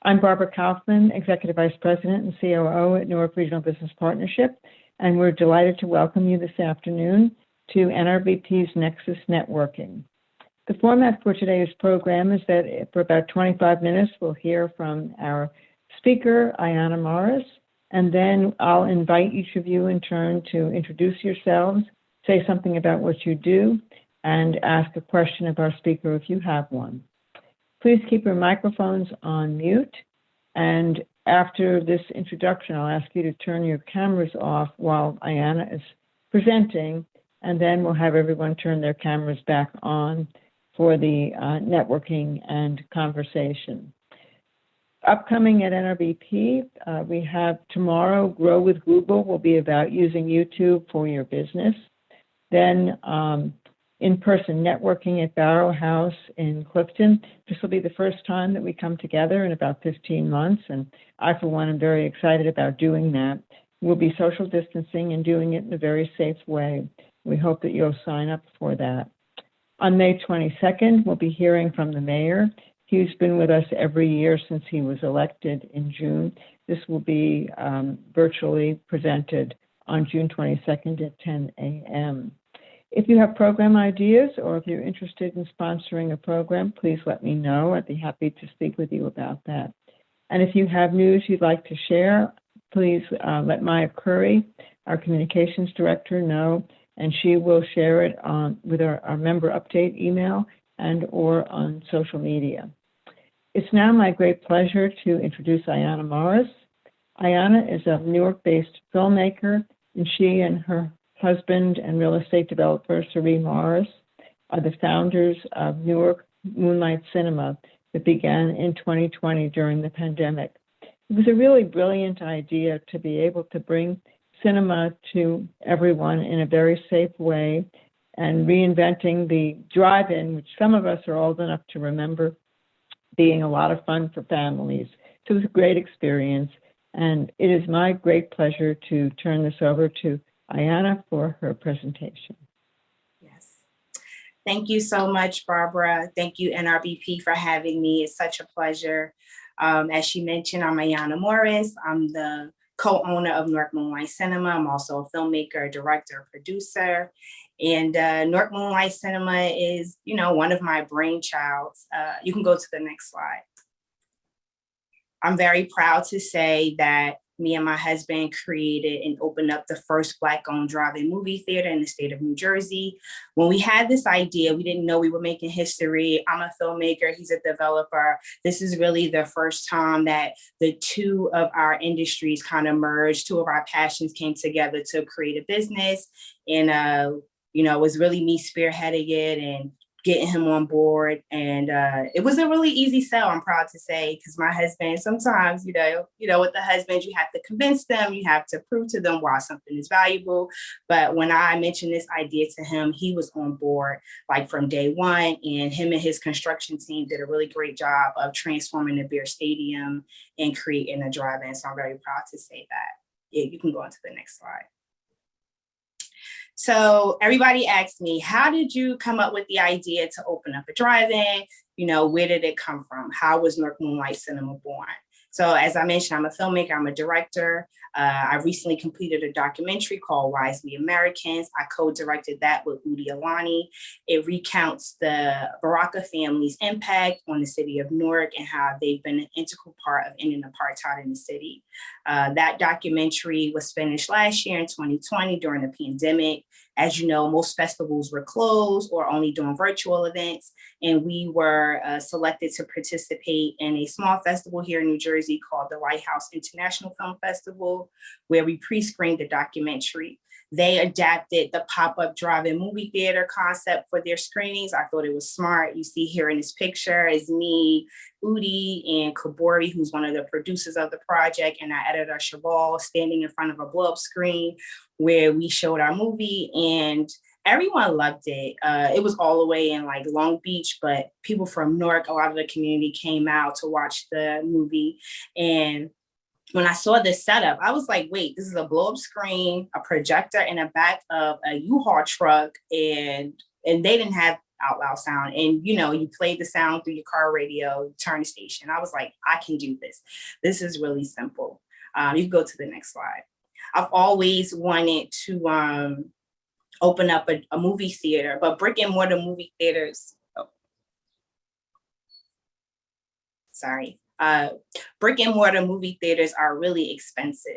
I'm Barbara Kaufman, Executive Vice President and COO at Newark Regional Business Partnership, and we're delighted to welcome you this afternoon to NRBP's Nexus Networking. The format for today's program is that for about 25 minutes, we'll hear from our speaker, Ayana Morris, and then I'll invite each of you in turn to introduce yourselves, say something about what you do, and ask a question of our speaker if you have one. Please keep your microphones on mute, and after this introduction, I'll ask you to turn your cameras off while Ayana is presenting, and then we'll have everyone turn their cameras back on for the networking and conversation. Upcoming at NRBP, we have tomorrow, Grow with Google will be about using YouTube for your business. Then in-person networking at Barrow House in Clifton. This will be the first time that we come together in about 15 months, and I, for one, am very excited about doing that. We'll be social distancing and doing it in a very safe way. We hope that you'll sign up for that. On May 22nd, we'll be hearing from the mayor. He's been with us every year since he was elected in June. This will be virtually presented on June 22nd at 10 a.m. If you have program ideas or if you're interested in sponsoring a program, please let me know. I'd be happy to speak with you about that. And if you have news you'd like to share, please let Maya Curry, our communications director, know, and she will share it with our member update email and or on social media. It's now my great pleasure to introduce Ayana Morris. Ayana is a Newark-based filmmaker, and she and her husband and real estate developer, Siree Morris, are the founders of Newark Moonlight Cinema that began in 2020 during the pandemic. It was a really brilliant idea to be able to bring cinema to everyone in a very safe way and reinventing the drive-in, which some of us are old enough to remember being a lot of fun for families. So it was a great experience, and it is my great pleasure to turn this over to Ayana for her presentation. Yes. Thank you so much, Barbara. Thank you, NRBP, for having me. It's such a pleasure. As she mentioned, I'm Ayana Morris. I'm the co-owner of Newark Moonlight Cinema. I'm also a filmmaker, director, producer. And Newark Moonlight Cinema is, one of my brainchilds. You can go to the next slide. I'm very proud to say that me and my husband created and opened up the first Black-owned drive-in movie theater in the state of New Jersey. When we had this idea, we didn't know we were making history. I'm a filmmaker, he's a developer. This is really the first time that the two of our industries kind of merged. Two of our passions came together to create a business. And, it was really me spearheading it and getting him on board. And it was a really easy sell, I'm proud to say, because my husband, sometimes, with the husbands, you have to convince them, you have to prove to them why something is valuable. But when I mentioned this idea to him, he was on board like from day one, and him and his construction team did a really great job of transforming the Beer Stadium and creating a drive-in. So I'm very proud to say that. Yeah, you can go on to the next slide. So everybody asked me, how did you come up with the idea to open up a drive-in? Where did it come from? How was Newark Moonlight Cinema born? So as I mentioned, I'm a filmmaker, I'm a director. I recently completed a documentary called Wise We Americans. I co-directed that with Udi Alani. It recounts the Baraka family's impact on the city of Newark and how they've been an integral part of ending apartheid in the city. That documentary was finished last year in 2020 during the pandemic. As you know, most festivals were closed or only doing virtual events. And we were selected to participate in a small festival here in New Jersey called the Lighthouse International Film Festival, where we pre-screened the documentary. They adapted the pop-up drive-in movie theater concept for their screenings. I thought it was smart. You see here in this picture is me, Udi, and Kabori, who's one of the producers of the project, and our editor, Cheval, standing in front of a blow-up screen where we showed our movie, and everyone loved it. It was all the way in like Long Beach, but people from Newark, a lot of the community came out to watch the movie. And when I saw this setup, I was like, wait, this is a blow-up screen, a projector in the back of a U-Haul truck, and they didn't have out loud sound. And, you played the sound through your car radio, turn the station. I was like, I can do this. This is really simple. You can go to the next slide. I've always wanted to open up a movie theater, but brick and mortar movie theaters, brick and mortar movie theaters are really expensive.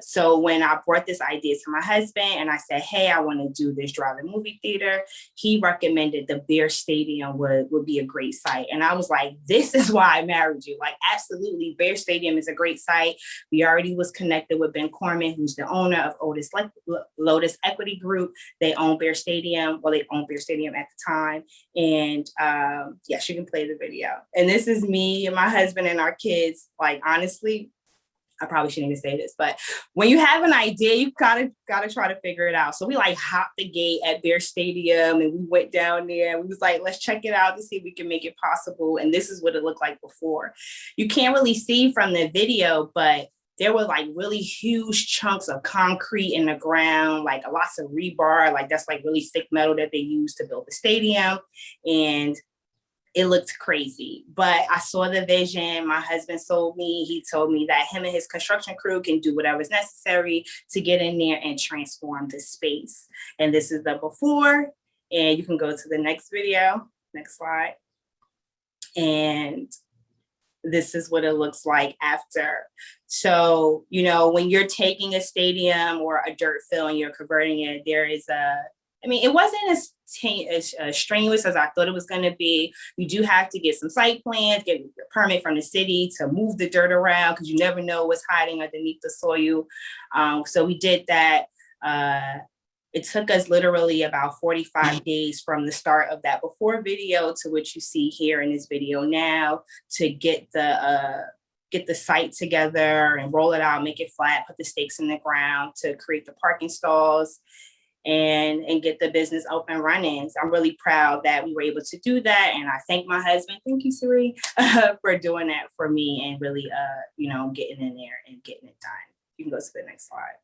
So when I brought this idea to my husband and I said, hey, I want to do this drive-in movie theater, he recommended the Bear Stadium would be a great site. And I was like, this is why I married you. Like, absolutely, Bear Stadium is a great site. We already was connected with Ben Corman, who's the owner of Lotus Equity Group. They own Bear Stadium. Well, they owned Bear Stadium at the time. And yes, you can play the video. And this is me and my husband and our kids. Like, honestly, I probably shouldn't even say this, but when you have an idea, you gotta try to figure it out. So we like hopped the gate at Bear Stadium and we went down there and we was like, let's check it out to see if we can make it possible. And this is what it looked like before. You can't really see from the video, but there were like really huge chunks of concrete in the ground, like lots of rebar, like that's like really thick metal that they use to build the stadium. And it looked crazy, but I saw the vision. My husband sold me. He told me that him and his construction crew can do whatever's necessary to get in there and transform the space. And this is the before, and you can go to the next video, next slide. And this is what it looks like after. So, when you're taking a stadium or a dirt fill and you're converting it, there is it wasn't as strenuous as I thought it was going to be. You do have to get some site plans, get a permit from the city to move the dirt around because you never know what's hiding underneath the soil. So we did that. It took us literally about 45 days from the start of that before video to what you see here in this video now to get the site together and roll it out, make it flat, put the stakes in the ground to create the parking stalls and get the business up and running. So I'm really proud that we were able to do that. And I thank my husband, thank you, Siree, for doing that for me and really, getting in there and getting it done. You can go to the next slide.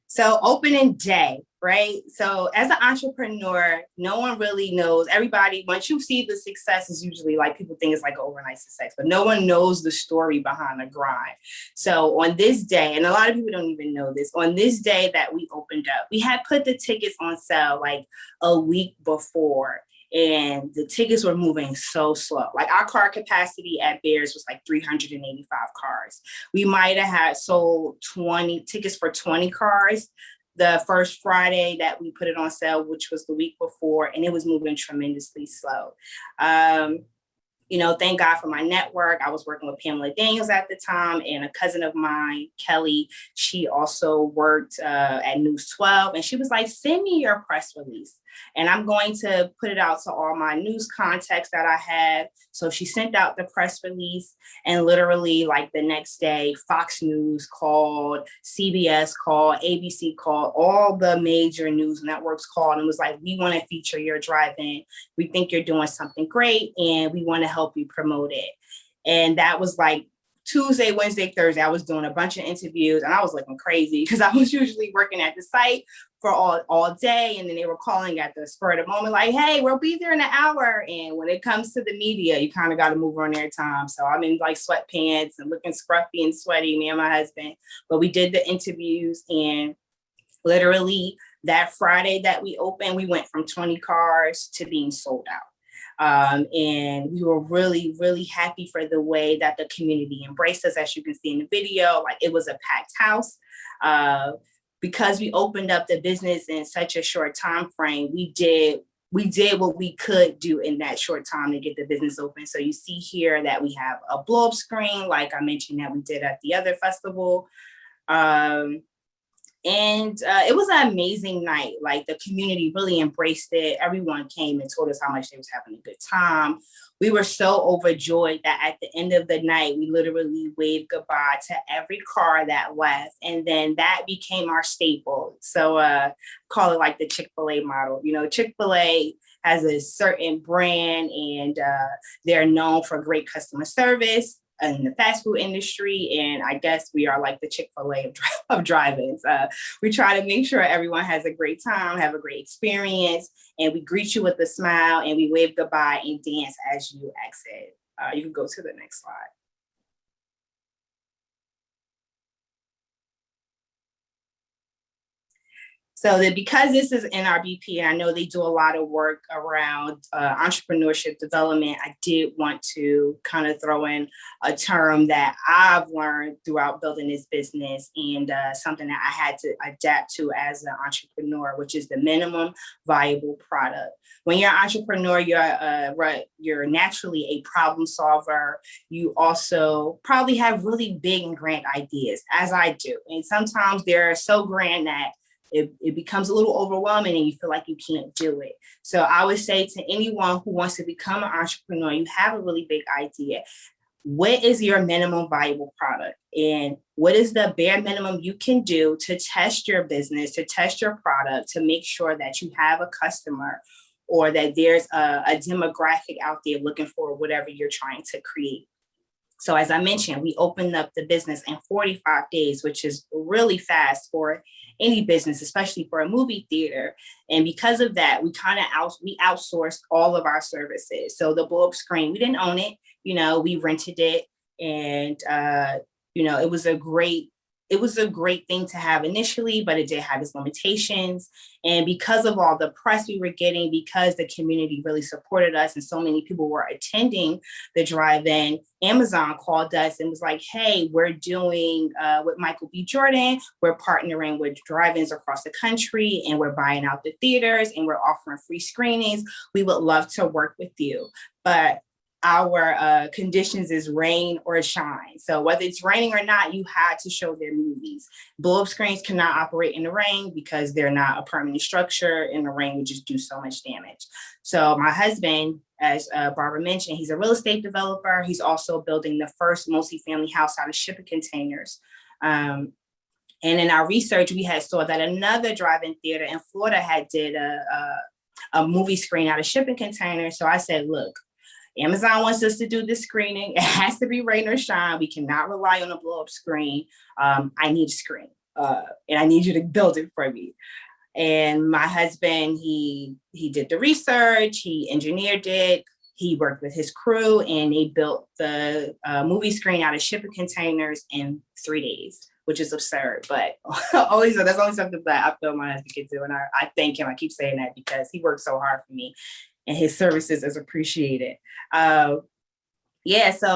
So opening day, right? So as an entrepreneur, no one really knows. Everybody, once you see the success, is usually like people think it's like overnight success, but no one knows the story behind the grind. So on this day, and a lot of people don't even know this, on this day that we opened up, we had put the tickets on sale like a week before. And the tickets were moving so slow. Like our car capacity at Bears was like 385 cars. We might have had sold 20 tickets for 20 cars the first Friday that we put it on sale, which was the week before, and it was moving tremendously slow. Thank God for my network. I was working with Pamela Daniels at the time, and a cousin of mine, Kelly, she also worked at News 12, and she was like, send me your press release. And I'm going to put it out to all my news contacts that I have. So she sent out the press release, and literally like the next day, Fox News called, CBS called, ABC called, all the major news networks called and was like, we want to feature your drive-in. We think you're doing something great and we want to help you promote it. And that was like Tuesday, Wednesday, Thursday. I was doing a bunch of interviews and I was looking crazy because I was usually working at the site for all day. And then they were calling at the spur of the moment, like, hey, we'll be there in an hour. And when it comes to the media, you kind of got to move on their time. So I'm in like sweatpants and looking scruffy and sweaty, me and my husband. But we did the interviews, and literally that Friday that we opened, we went from 20 cars to being sold out. And we were really, really happy for the way that the community embraced us. As you can see in the video, like it was a packed house. Because we opened up the business in such a short time frame, we did what we could do in that short time to get the business open. So you see here that we have a blow-up screen, like I mentioned that we did at the other festival. And it was an amazing night. Like the community really embraced it. Everyone came and told us how much they was having a good time. We were so overjoyed that at the end of the night, we literally waved goodbye to every car that left. And then that became our staple. So call it like the Chick-fil-A model. You know, Chick-fil-A has a certain brand and they're known for great customer service. in the fast food industry, and I guess we are like the Chick-fil-A of drive-ins. We try to make sure everyone has a great time, have a great experience, and we greet you with a smile, and we wave goodbye and dance as you exit. You can go to the next slide. So that because this is NRBP, and I know they do a lot of work around entrepreneurship development, I did want to kind of throw in a term that I've learned throughout building this business, and something that I had to adapt to as an entrepreneur, which is the minimum viable product. When you're an entrepreneur, you're naturally a problem solver. You also probably have really big and grand ideas, as I do. And sometimes they're so grand that it becomes a little overwhelming and you feel like you can't do it. So I would say to anyone who wants to become an entrepreneur, you have a really big idea. What is your minimum viable product? And what is the bare minimum you can do to test your business, to test your product, to make sure that you have a customer or that there's a demographic out there looking for whatever you're trying to create? So as I mentioned, we opened up the business in 45 days, which is really fast for any business, especially for a movie theater. And because of that, we outsourced all of our services. So the blow up screen, we didn't own it, we rented it. And, it was a great thing to have initially, but it did have its limitations. And because of all the press we were getting, because the community really supported us and so many people were attending the drive-in, Amazon called us and was like, hey, we're doing with Michael B. Jordan, we're partnering with drive-ins across the country, and we're buying out the theaters and we're offering free screenings. We would love to work with you. But our conditions is rain or shine. So whether it's raining or not, you had to show their movies. Blow-up screens cannot operate in the rain because they're not a permanent structure, and the rain would just do so much damage. So my husband, as Barbara mentioned, he's a real estate developer. He's also building the first multifamily house out of shipping containers. And in our research, we had saw that another drive-in theater in Florida had did a movie screen out of shipping containers. So I said, look, Amazon wants us to do this screening. It has to be rain or shine. We cannot rely on a blow-up screen. I need a screen, and I need you to build it for me. And my husband, he did the research, he engineered it, he worked with his crew, and they built the movie screen out of shipping containers in 3 days, which is absurd. But that's only something that I feel my husband can do. And I thank him. I keep saying that because he worked so hard for me, and his services is appreciated. So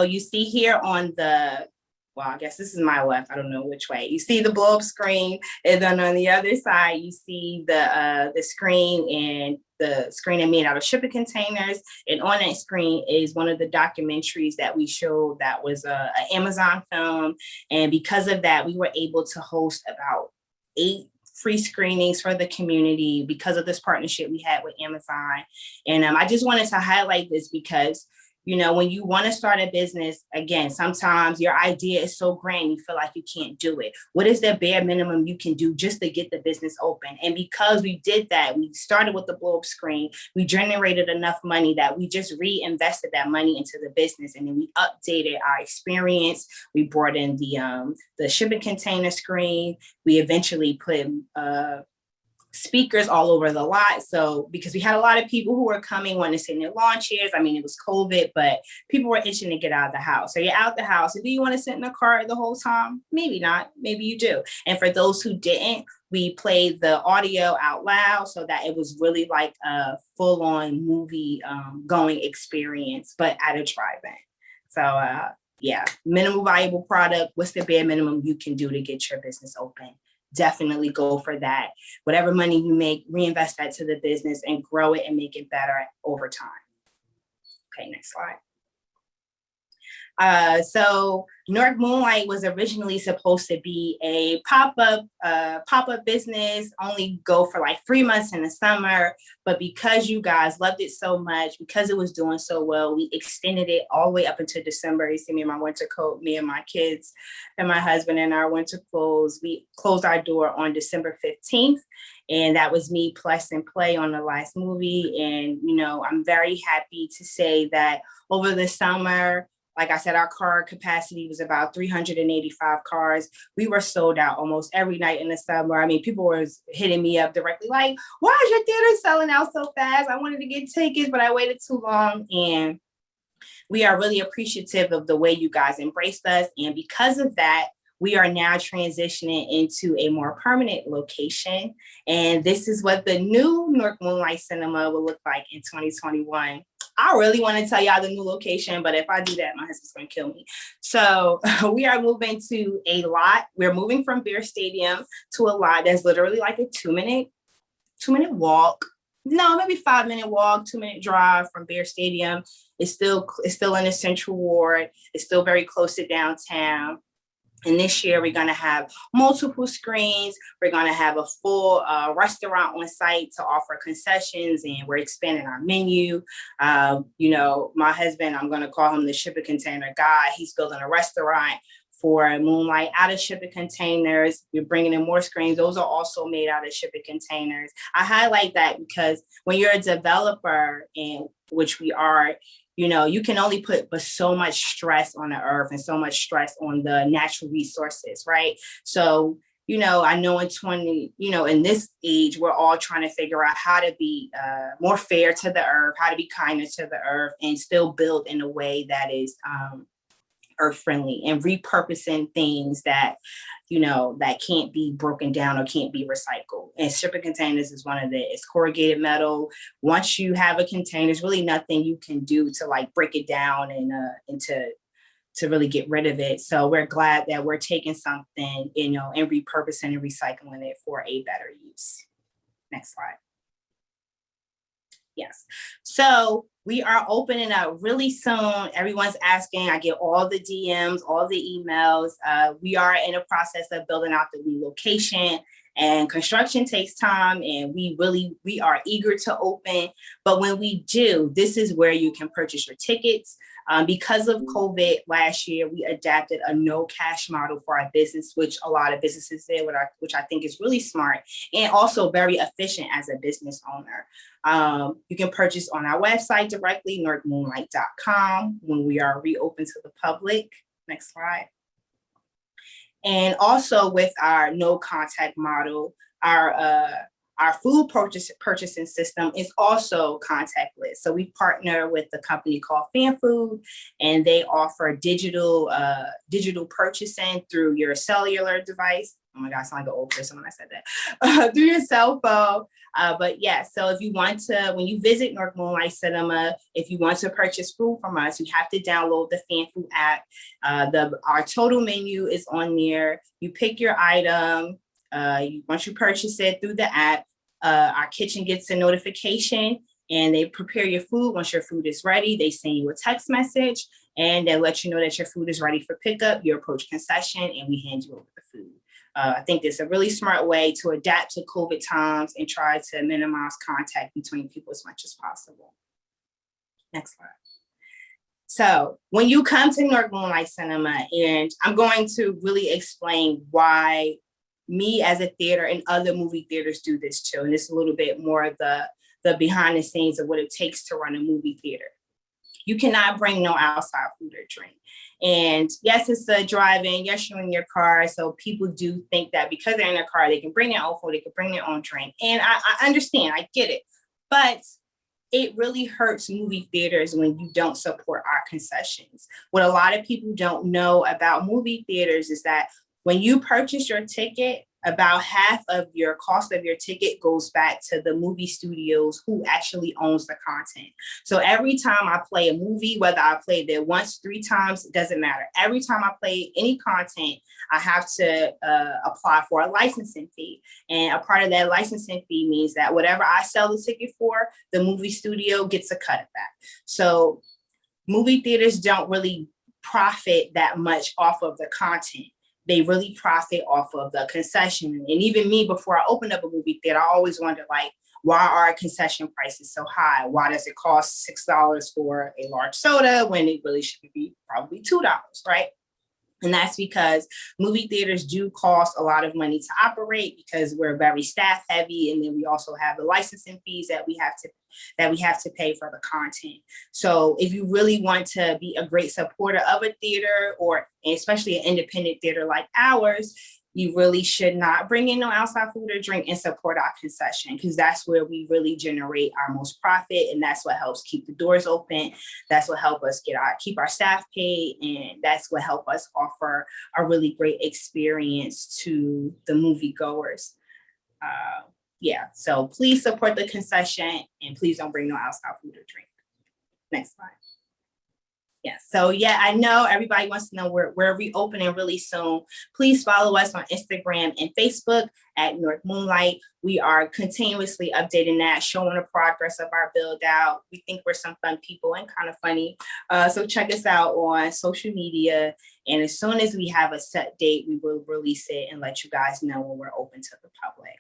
you see here on I guess this is my left. I don't know which way. You see the blow-up screen, and then on the other side, you see the screen, and the screen made out of shipping containers. And on that screen is one of the documentaries that we showed that was an Amazon film. And because of that, we were able to host about 8 free screenings for the community because of this partnership we had with Amazon. And I just wanted to highlight this because, when you want to start a business, again, sometimes your idea is so grand, you feel like you can't do it. What is the bare minimum you can do just to get the business open? And because we did that, we started with the blow-up screen, we generated enough money that we just reinvested that money into the business. And then we updated our experience. We brought in the shipping container screen. We eventually put speakers all over the lot. So because we had a lot of people who were coming wanting to sit in their lawn chairs. I mean, it was COVID, but people were itching to get out of the house. So you're out the house. And do you want to sit in the car the whole time? Maybe not. Maybe you do. And for those who didn't, we played the audio out loud so that it was really like a full-on movie going experience, but at a drive-in. So minimal viable product. What's the bare minimum you can do to get your business open? Definitely go for that. Whatever money you make, reinvest that to the business and grow it and make it better over time. Okay, next slide. So Newark Moonlight was originally supposed to be a pop-up business, only go for like 3 months in the summer. But because you guys loved it so much, because it was doing so well, we extended it all the way up until December. You see me in my winter coat, me and my kids and my husband in our winter clothes. We closed our door on December 15th. And that was me plus and play on the last movie. And, I'm very happy to say that over the summer, Like I said, our car capacity was about 385 cars. We were sold out almost every night in the summer. I mean, people were hitting me up directly like, why is your theater selling out so fast? I wanted to get tickets, but I waited too long. And we are really appreciative of the way you guys embraced us. And because of that, we are now transitioning into a more permanent location. And this is what the new Newark Moonlight Cinema will look like in 2021. I really want to tell y'all the new location, but if I do that, my husband's going to kill me. So we are moving to a lot. We're moving from Beer Stadium to a lot that's literally like a 2-minute walk. No, maybe 5-minute walk, 2-minute drive from Beer Stadium. It's still in the Central Ward. It's still very close to downtown. And this year, we're going to have multiple screens. We're going to have a full restaurant on site to offer concessions, and we're expanding our menu. My husband, I'm going to call him the shipping container guy. He's building a restaurant for Moonlight out of shipping containers. We're bringing in more screens. Those are also made out of shipping containers. I highlight that because when you're a developer, and which we are, you can only put but so much stress on the earth and so much stress on the natural resources, right? So, I know in this age, we're all trying to figure out how to be more fair to the earth, how to be kinder to the earth, and still build in a way that is earth friendly, and repurposing things that that can't be broken down or can't be recycled. And shipping containers is one of it's corrugated metal. Once you have a container, there's really nothing you can do to like break it down and to really get rid of it. So we're glad that we're taking something, and repurposing and recycling it for a better use. Next slide. Yes. So we are opening up really soon. Everyone's asking. I get all the DMs, all the emails. We are in a process of building out the new location, and construction takes time, and we are eager to open. But when we do, this is where you can purchase your tickets. Because of COVID last year, we adapted a no cash model for our business, which a lot of businesses did, which I think is really smart and also very efficient as a business owner. You can purchase on our website directly, newarkmoonlight.com, when we are reopened to the public. Next slide. And also with our no contact model, our food purchasing system is also contactless. So we partner with a company called Fan Food, and they offer digital purchasing through your cellular device. Oh my God, I sound like an old person when I said that. Through your cell phone. But yeah, so if you want to, when you visit Newark Moonlight Cinema, if you want to purchase food from us, you have to download the Fan Food app. Our total menu is on there. You pick your item. Once you purchase it through the app, our kitchen gets a notification, and they prepare your food. Once your food is ready, they send you a text message, and they let you know that your food is ready for pickup. You approach concession, and we hand you over the food. I think it's a really smart way to adapt to COVID times and try to minimize contact between people as much as possible. Next slide. So when you come to Newark Moonlight Cinema, and I'm going to really explain why me as a theater and other movie theaters do this too. And it's a little bit more of the behind the scenes of what it takes to run a movie theater. You cannot bring no outside food or drink. And yes, it's a drive-in. Yes, you're in your car. So people do think that because they're in their car, they can bring their own food, they can bring their own drink. And I understand, I get it. But it really hurts movie theaters when you don't support our concessions. What a lot of people don't know about movie theaters is that when you purchase your ticket, about half of your cost of your ticket goes back to the movie studios who actually owns the content. So every time I play a movie, whether I played there once, 3 times, it doesn't matter. Every time I play any content, I have to apply for a licensing fee. And a part of that licensing fee means that whatever I sell the ticket for, the movie studio gets a cut of that. So movie theaters don't really profit that much off of the content. They really profit off of the concession. And even me, before I opened up a movie theater, I always wondered, like, why are concession prices so high? Why does it cost $6 for a large soda when it really should be probably $2, right? And that's because movie theaters do cost a lot of money to operate because we're very staff heavy. And then we also have the licensing fees that we have to pay for the content. So if you really want to be a great supporter of a theater, or especially an independent theater like ours, you really should not bring in no outside food or drink and support our concession, because that's where we really generate our most profit. And that's what helps keep the doors open. That's what helps us keep our staff paid. And that's what helps us offer a really great experience to the moviegoers. Yeah, so please support the concession and please don't bring no outside food or drink. Next slide. Yeah, so yeah, I know everybody wants to know we're reopening really soon. Please follow us on Instagram and Facebook at Newark Moonlight. We are continuously updating that, showing the progress of our build out. We think we're some fun people and kind of funny. So check us out on social media. And as soon as we have a set date, we will release it and let you guys know when we're open to the public.